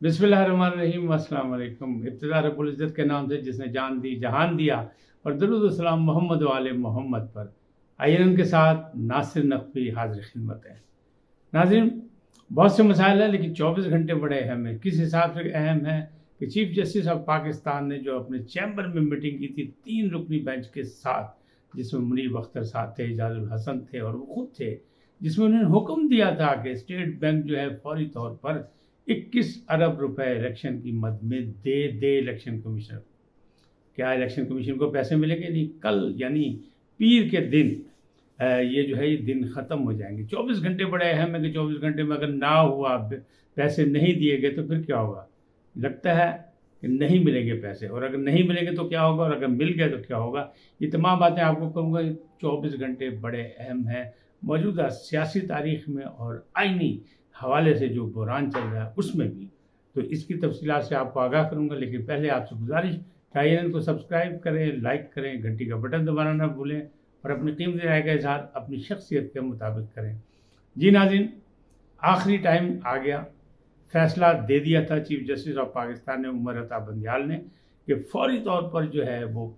बिस्मिल्लाहिर्रहमानिर्रहीम, अस्सलाम वालेकुम। इब्तिदा रब्बुल इज़्ज़त के नाम से जिसने जान दी जहान दिया, और दरूद व सलाम मोहम्मद व आले मोहम्मद पर। आइए उनके साथ नासिर नक़वी हाज़िर खिदमत है। नाज़रीन, बहुत से मसाइल हैं लेकिन 24 घंटे बड़े अहम हैं। किस हिसाब से अहम है कि चीफ जस्टिस ऑफ पाकिस्तान ने जो अपने चैम्बर में मीटिंग की थी 3 रुकनी बेंच के साथ, जिसमें मुनीब अख्तर साहब थे, एजाजुल हसन थे और वो खुद थे, जिसमें उन्होंने हुक्म दिया था कि स्टेट बैंक जो है फौरी तौर पर 21 अरब रुपए इलेक्शन की मद में दे इलेक्शन कमीशन। क्या इलेक्शन कमीशन को पैसे मिलेंगे? नहीं, कल यानी पीर के दिन ये जो है ये दिन ख़त्म हो जाएंगे। 24 घंटे बड़े अहम है कि 24 घंटे में अगर ना हुआ, पैसे नहीं दिए गए तो फिर क्या होगा? लगता है कि नहीं मिलेंगे पैसे, और अगर नहीं मिलेंगे तो क्या होगा, और अगर मिल गए तो क्या होगा? ये तमाम बातें आपको कहूँगा। 24 घंटे बड़े अहम हैं मौजूदा सियासी तारीख़ में और आइनी हवाले से जो बहरान चल रहा है उसमें भी। तो इसकी तफसीलात से आपको आगाह करूँगा, लेकिन पहले आपसे गुजारिश कि INN को सब्सक्राइब करें, लाइक करें, घंटी का बटन दबाना ना भूलें और अपनी कीमती राय का इजहार अपनी शख्सियत के मुताबिक करें। जी नाज़रीन, आखिरी टाइम आ गया। फैसला दे दिया था चीफ जस्टिस ऑफ पाकिस्तान ने, उमर अता बंदियाल ने, कि फौरी तौर पर जो है वो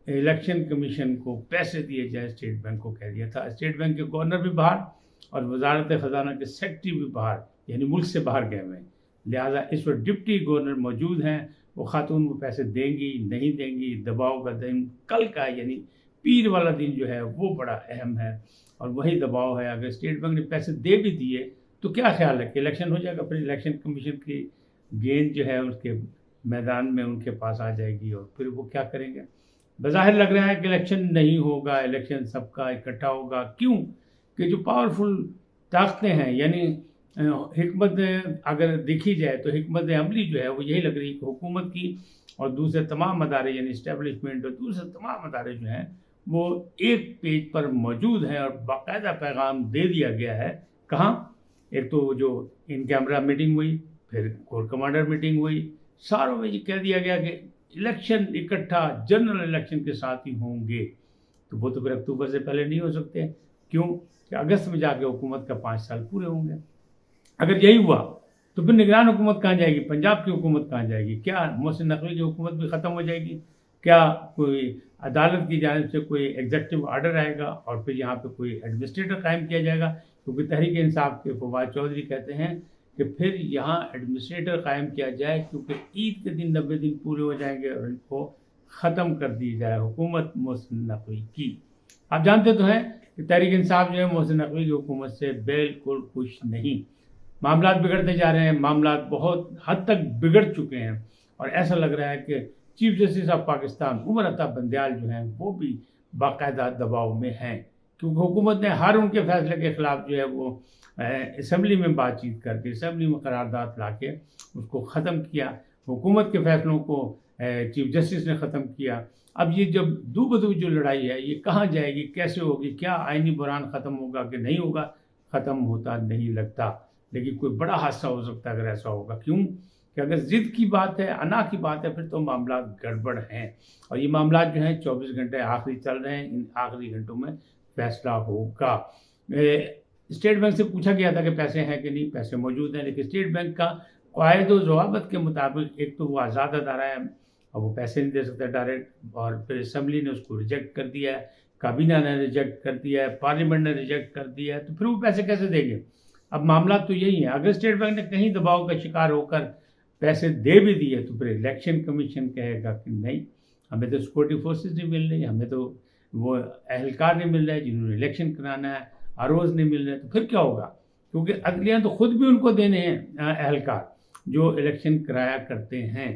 इलेक्शन कमीशन को पैसे दिए जाए। स्टेट बैंक को कह दिया था। स्टेट बैंक के गवर्नर भी बाहर और वजारत ख़जाना के सेक्रेटरी भी बाहर, यानी मुल्क से बाहर गए हुए हैं। लिहाजा इस वक्त डिप्टी गवर्नर मौजूद हैं। वो खातून वो पैसे देंगी नहीं देंगी, दबाव का दिन कल का यानी पीर वाला दिन जो है वो बड़ा अहम है, और वही दबाव है। अगर स्टेट बैंक ने पैसे दे भी दिए तो क्या ख्याल है कि इलेक्शन हो जाएगा? फिर इलेक्शन कमीशन की गेंद जो है उसके मैदान में उनके पास आ जाएगी, और फिर वो क्या करेंगे? बज़ाहिर लग रहा है कि इलेक्शन नहीं होगा, इलेक्शन सबका इकट्ठा होगा। क्यों? कि जो पावरफुल ताकतें हैं, यानी हिकमत अगर देखी जाए तो हिकमत अमली जो है वो यही लग रही है कि हुकूमत की और दूसरे तमाम अदारे यानी इस्टेब्लिशमेंट और दूसरे तमाम अदारे जो हैं वो एक पेज पर मौजूद हैं और बाकायदा पैगाम दे दिया गया है। कहाँ? एक तो जो इन कैमरा मीटिंग हुई, फिर कोर कमांडर मीटिंग हुई, सारों में ये कह दिया गया कि इलेक्शन इकट्ठा जनरल इलेक्शन के साथ ही होंगे। तो वो तो फिर अक्टूबर से पहले नहीं हो सकते। क्यों? कि अगस्त में जाके हुकूमत का 5 साल पूरे होंगे। अगर यही हुआ तो फिर निगरान हुकूमत कहाँ जाएगी? पंजाब की हुकूमत कहाँ जाएगी? क्या मोहसिन नकवी की हुकूमत भी ख़त्म हो जाएगी? क्या कोई अदालत की जानिब से कोई एग्जीक्यूटिव आर्डर आएगा और फिर यहाँ पे कोई एडमिनिस्ट्रेटर कायम किया जाएगा? क्योंकि तहरीक इंसाफ के फवाद चौधरी कहते हैं कि फिर यहाँ एडमिनिस्ट्रेटर कायम किया जाए, क्योंकि ईद के दिन 90 दिन पूरे हो जाएंगे और इनको ख़त्म कर दी जाए हुकूमत मोहसिन नकवी की। आप जानते तो हैं कि तहरीक इंसाफ जो है मोहसिन नकवी की हुकूमत से बिल्कुल खुश नहीं। मामला बिगड़ते जा रहे हैं, मामला बहुत हद तक बिगड़ चुके हैं, और ऐसा लग रहा है कि chief justice of Pakistan Umar Ata Bandial जो हैं वो भी बाकायदा दबाव में हैं, क्योंकि हुकूमत ने हर उनके फैसले के ख़िलाफ़ जो है वो असम्बली में बातचीत करके, असम्बली में करारदाद ला के उसको ख़त्म किया। हुकूमत के फ़ैसलों को चीफ जस्टिस ने ख़त्म किया। अब ये जब दू बदू जो लड़ाई है ये कहाँ जाएगी, कैसे होगी? क्या आइनी बहरान ख़त्म होगा कि नहीं होगा? ख़त्म होता नहीं लगता, लेकिन कोई बड़ा हादसा हो सकता है अगर ऐसा होगा। क्यों? कि अगर ज़िद की बात है, अना की बात है, फिर तो मामला गड़बड़ हैं, और ये मामला जो हैं 24 घंटे आखिरी चल रहे हैं। इन आखिरी घंटों में फैसला होगा। स्टेट बैंक से पूछा गया था कि पैसे हैं कि नहीं, पैसे मौजूद हैं, लेकिन स्टेट बैंक का क़वायद व ज़वाबित के मुताबिक एक तो वो आज़ाद अदारा है और वो पैसे नहीं दे सकता डायरेक्ट, और फिर असम्बली ने उसको रिजेक्ट कर दिया है, काबीना ने रिजेक्ट कर दिया है, पार्लियामेंट ने रिजेक्ट कर दिया है, तो फिर वो पैसे कैसे देंगे? अब मामला तो यही है। अगर स्टेट बैंक ने कहीं दबाव का शिकार होकर पैसे दे भी दिए तो फिर इलेक्शन कमीशन कहेगा कि नहीं, हमें तो सिक्योरिटी फोर्सेस नहीं मिल रही, हमें तो वो अहलकार नहीं मिल रहा है जिन्होंने इलेक्शन कराना है, आरओज़ नहीं मिल रहे। तो फिर क्या होगा? क्योंकि अदलियाँ तो खुद भी उनको देने हैं अहलकार जो इलेक्शन कराया करते हैं।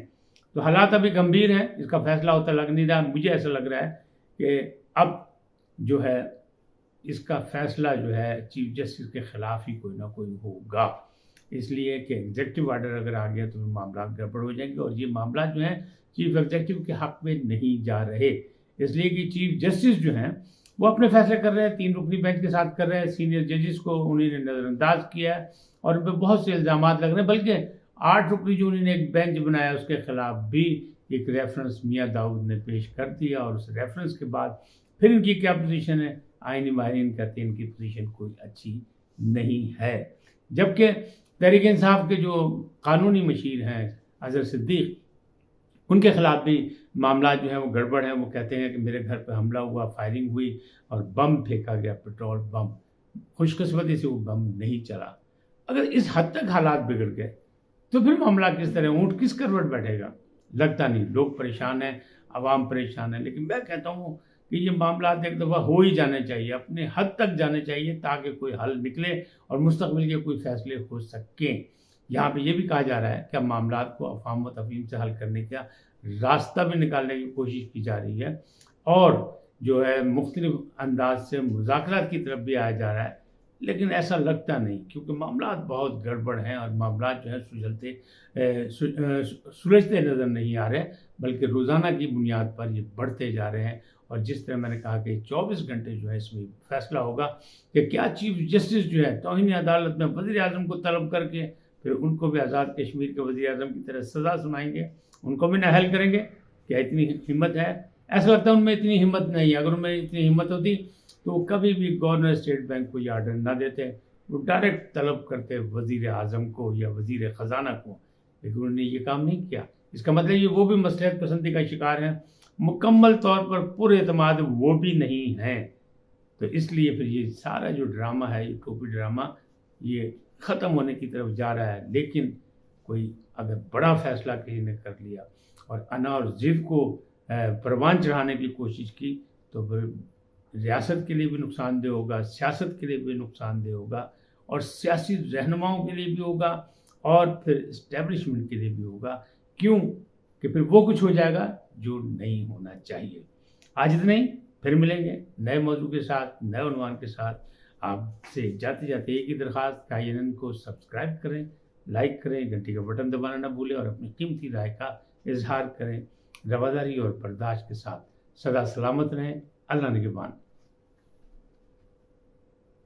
तो हालात अभी गंभीर हैं, इसका फैसला होता लग नहीं रहा। मुझे ऐसा लग रहा है कि अब जो है इसका फैसला जो है चीफ जस्टिस के ख़िलाफ़ ही कोई ना कोई होगा, इसलिए कि एग्जीक्यूटिव आर्डर अगर आ गया तो मामला गड़बड़ हो जाएंगे, और ये मामला जो है चीफ एग्जीक्यूटिव के हक़ में नहीं जा रहे, इसलिए कि चीफ जस्टिस जो हैं वो अपने फैसले कर रहे हैं, 3 रुकनी बेंच के साथ कर रहे हैं। सीनियर जजेस को उन्होंने नज़रअंदाज किया है और उन पर बहुत से इल्ज़ामात लग रहे हैं, बल्कि 8 रुकनी जो उन्होंने एक बेंच बनाया उसके ख़िलाफ़ भी एक रेफरेंस मियाँ दाऊद ने पेश कर दिया, और उस रेफरेंस के बाद फिर इनकी क्या पोजीशन है? आइनी माहिरीन कहते हैं इनकी पोजीशन कोई अच्छी नहीं है। जबकि تحریک انصاف کے جو قانونی مشیر ہیں اظہر صدیق، ان کے خلاف بھی معاملات جو ہیں وہ گڑبڑ ہیں. وہ کہتے ہیں کہ میرے گھر پہ حملہ ہوا، فائرنگ ہوئی اور بم پھینکا گیا، پیٹرول بم. خوش قسمتی سے وہ بم نہیں چلا. اگر اس حد تک حالات بگڑ گئے تو پھر معاملہ کس طرح، اونٹ کس کروٹ بیٹھے گا؟ لگتا نہیں. لوگ پریشان ہیں، عوام پریشان ہے، لیکن میں کہتا ہوں کہ یہ معاملات ایک دفعہ ہو ہی جانے چاہیے، اپنے حد تک جانے چاہیے تاکہ کوئی حل نکلے اور مستقبل کے کوئی فیصلے ہو سکیں. یہاں پہ یہ بھی کہا جا رہا ہے کہ اب معاملات کو افہام و تفہیم سے حل کرنے کا راستہ بھی نکالنے کی کوشش کی جا رہی ہے، اور جو ہے مختلف انداز سے مذاکرات کی طرف بھی آیا جا رہا ہے. لیکن ایسا لگتا نہیں، کیونکہ معاملات بہت گڑبڑ ہیں اور معاملات جو ہے سلجھتے نظر نہیں آ رہے، بلکہ روزانہ کی بنیاد پر یہ بڑھتے جا رہے ہیں. اور جس طرح میں نے کہا کہ 24 گھنٹے جو ہے اس میں فیصلہ ہوگا کہ کیا چیف جسٹس جو ہے توہین عدالت میں وزیر اعظم کو طلب کر کے پھر ان کو بھی آزاد کشمیر کے وزیر اعظم کی طرح سزا سنائیں گے، ان کو بھی نااہل کریں گے. کیا اتنی ہمت ہے؟ ایسا لگتا ہے ان میں اتنی ہمت نہیں ہے. اگر ان میں اتنی ہمت ہوتی تو وہ کبھی بھی گورنر اسٹیٹ بینک کو یہ آرڈر نہ دیتے، وہ ڈائریکٹ طلب کرتے وزیر اعظم کو یا وزیر خزانہ کو. لیکن انہوں نے یہ کام نہیں کیا. اس کا مطلب یہ وہ بھی مصلحت پسندی کا شکار ہیں، مکمل طور پر پر اعتماد وہ بھی نہیں ہیں. تو اس لیے پھر یہ سارا جو ڈرامہ ہے، یہ ٹوپی ڈرامہ، یہ ختم ہونے کی طرف جا رہا ہے. لیکن کوئی اگر بڑا فیصلہ کسی نے کر لیا اور انا اور ضد کو پروان چڑھانے کی کوشش کی تو پھر ریاست کے لیے بھی نقصان دہ ہوگا، سیاست کے لیے بھی نقصان دہ ہوگا، اور سیاسی رہنماؤں کے لیے بھی ہوگا، اور پھر اسٹیبلشمنٹ کے لیے بھی ہوگا. کیوں کہ پھر وہ کچھ ہو جائے گا جو نہیں ہونا چاہیے. آج اتنا ہی، پھر ملیں گے نئے موضوع کے ساتھ، نئے عنوان کے ساتھ. آپ سے جاتے جاتے ایک ہی درخواست کہ INN کو سبسکرائب کریں، لائک کریں، گھنٹی کا بٹن دبانا نہ بھولیں، اور اپنی قیمتی رائے کا اظہار کریں. رواداری اور برداشت کے ساتھ سدا سلامت رہیں. اللہ نگہبان.